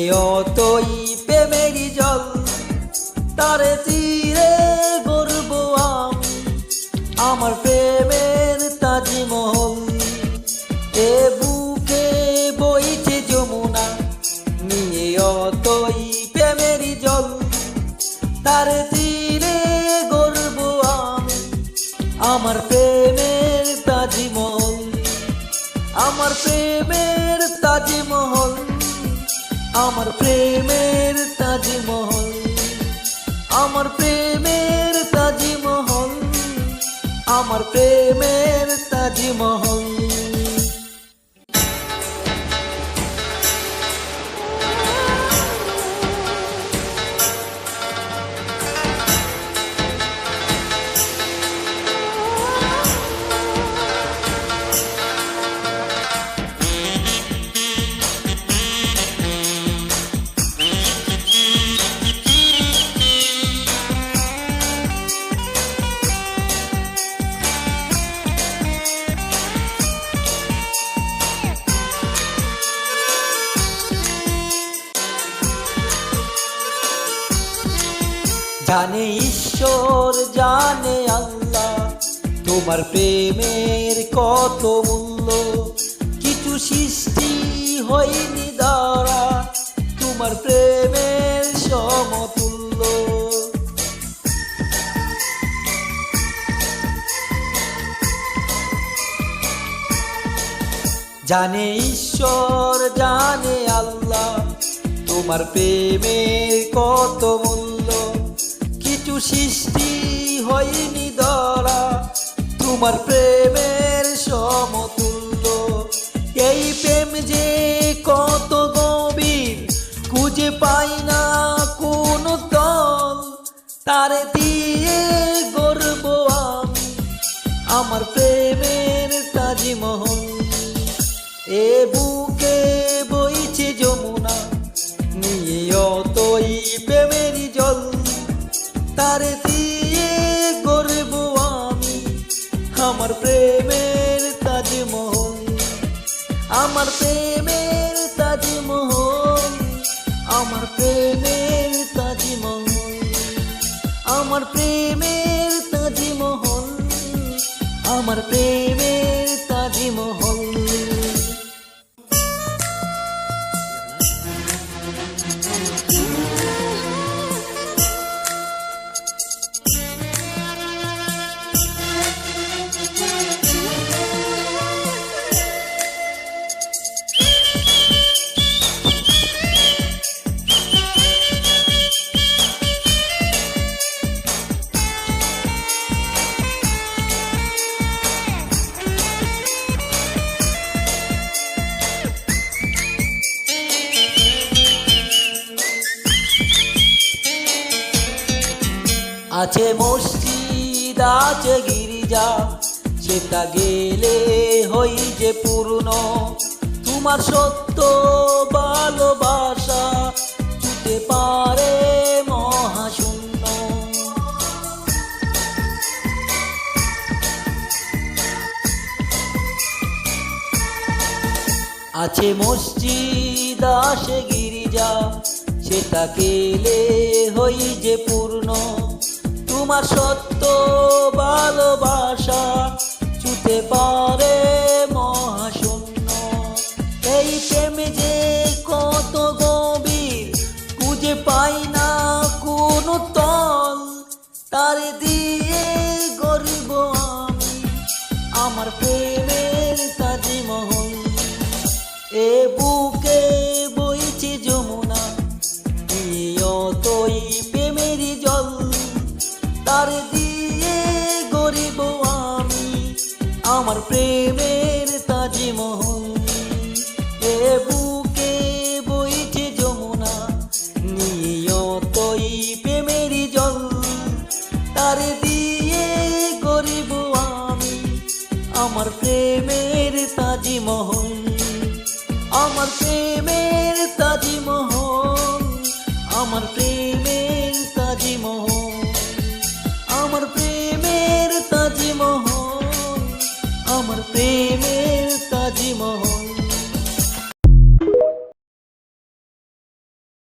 অতই প্রেমেরই জল, তারে তীরে গর্ব আমি, আমার প্রেমের তাজমহল। এ বুকে বইছে যমুনা, নিয়ে অতই প্রেমেরই জল, তারে তীরে গর্ব আমি, আমার প্রেমের তাজমহল, আমার প্রেমের তাজমহল, আমার প্রেমের তাজমহল, আমার প্রেমের তাজমহল, আমার প্রেমের তাজমহল। জানে ঈশ্বর, জানে আল্লাহ, তোমার প্রেমের কত মূল্য। কিছু সৃষ্টি হয়নি দ্বারা তোমার প্রেমের সমতুল্য। জানে ঈশ্বর, জানে আল্লাহ, তোমার প্রেমের কত মূল্য। কিছু সৃষ্টি হয়নি ধরা তোমার প্রেমের সমতুল্য। এই প্রেম যে কত গভীর, খুঁজে পাই না কোন তল, তারে দিয়ে গর্ব আমি, আমার প্রেমের তাজমহল। এ বুকে বইছে যমুনা, নিয়ে অতই প্রেমেরই জল, তারে দিয়ে গর্ব আমি, আমার প্রেমের তাজমহল, আমার প্রেমের তাজমহল, আমার প্রেমের তাজমহল, আমার প্রেমের তাজমহল, আমার প্রেমের তাজমহল। আছে মসজিদ, আছে গির্জা, সেটা গেলে হই যে পূর্ণ। তোমার সত্য ভালোবাসা ছুটে পারে মহাশূন্য। আছে মসজিদ, আছে গির্জা, সেটা গেলে হই যে পূর্ণ। তোমার সত্য ভালোবাসা ছুটে পারে মহাশূন্য। এই প্রেম যে কত গভীর, খুঁজে পাই না কোন তল, তারে দিয়ে গর্ব আমি, আমার প্রেমের তাজমহল। এ বুকে বইছে যমুনা, অতই প্রেমেরই জল, তারে দিয়ে গর্ব আমি, আমার প্রেমের তাজমহল। এ